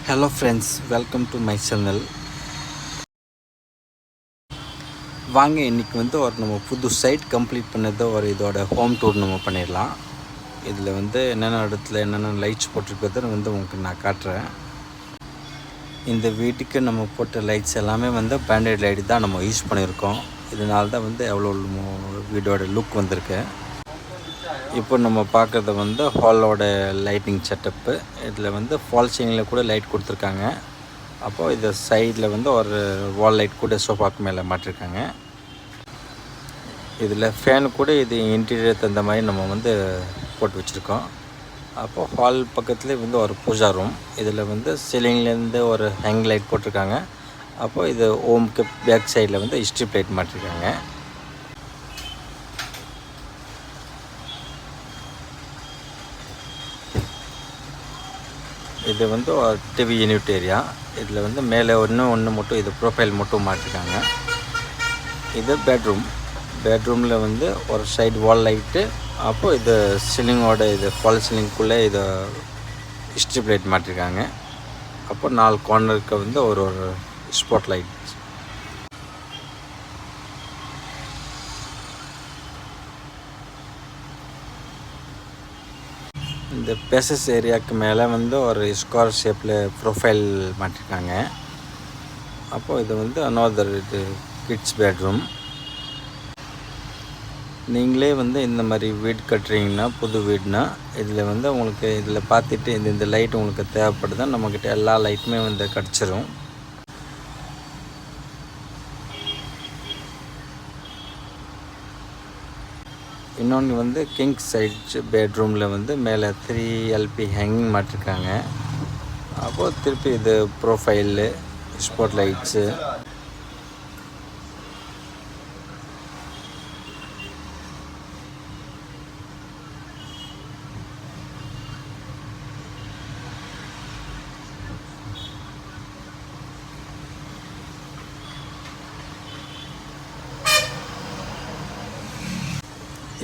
Hello friends, welcome to my channel. வாங்க இன்றைக்கி நம்ம புது சைட் கம்ப்ளீட் பண்ணது இதோட ஹோம் டூர் நம்ம பண்ணிடலாம். இதில் என்னென்ன இடத்துல என்னென்ன லைட்ஸ் போட்டிருக்கிறத உங்களுக்கு நான் காட்டுறேன். இந்த வீட்டுக்கு நம்ம போட்ட லைட்ஸ் எல்லாமே பேண்டட் லைட் தான் நம்ம யூஸ் பண்ணியிருக்கோம். இதனால தான் எவ்வளோ வீடோட லுக் வந்திருக்கு. இப்போ நம்ம பார்க்குறது ஹாலோட லைட்டிங் செட்டப்பு. இதில் ஃபால் சீலிங்கில் கூட லைட் கொடுத்துருக்காங்க. அப்போது இது சைடில் ஒரு வால் லைட் கூட சோஃபாக்கு மேலே மாட்டிருக்காங்க. இதில் ஃபேனு கூட இது இன்டீரியர் தகுந்த மாதிரி நம்ம போட்டு வச்சுருக்கோம். அப்போது ஹால் பக்கத்துலேயே ஒரு பூஜா ரூம். இதில் சீலிங்லேருந்து ஒரு ஹேங் லைட் போட்டிருக்காங்க. அப்போது இது ஓம்க்கு பேக் சைடில் ஸ்ட்ரிப் லைட் மாட்டிருக்காங்க. இது ஒரு டிவி யூனிட் ஏரியா. இதில் மேலே ஒன்று மட்டும் இது ப்ரொஃபைல் மட்டும் மாட்டிருக்காங்க. இது பெட்ரூமில் ஒரு சைடு வால் லைட்டு. அப்போது இது சீலிங்கோட இது ஃபால் சீலிங்குள்ளே இதை ஸ்ட்ரிப் லைட் மாட்டிருக்காங்க. அப்போ 4 கார்னருக்கு ஒரு ஸ்பாட் லைட். இந்த பேசஸ் ஏரியாவுக்கு மேலே ஒரு ஸ்கொயர் ஷேப்பில் ப்ரொஃபைல் மாட்டிருக்காங்க. அப்போது இது அனதர் இது கிட்ஸ் பெட்ரூம். நீங்களே இந்த மாதிரி வீடு கட்டுறீங்கன்னா, புது வீடுனா இதில் உங்களுக்கு இதில் பார்த்துட்டு இந்த லைட் உங்களுக்கு தேவைப்படுதுன்னா நம்மக்கிட்ட எல்லா லைட்டுமே கிடச்சிரும். இன்னொன்று கிங் சைட் பெட்ரூமில் மேலே 3 LP ஹேங்கிங் மாட்டிருக்காங்க. அப்போது திருப்பி இது ப்ரொஃபைலு, ஸ்பாட் லைட்ஸு.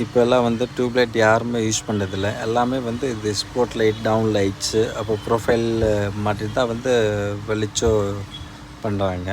இப்போல்லாம் டியூப்லைட் யாருமே யூஸ் பண்ணுறதில்ல. எல்லாமே இது ஸ்பாட் லைட், டவுன் லைட்ஸு, அப்போ ப்ரொஃபைல் மாட்டி தான் வெளிச்சம் பண்ணுறாங்க.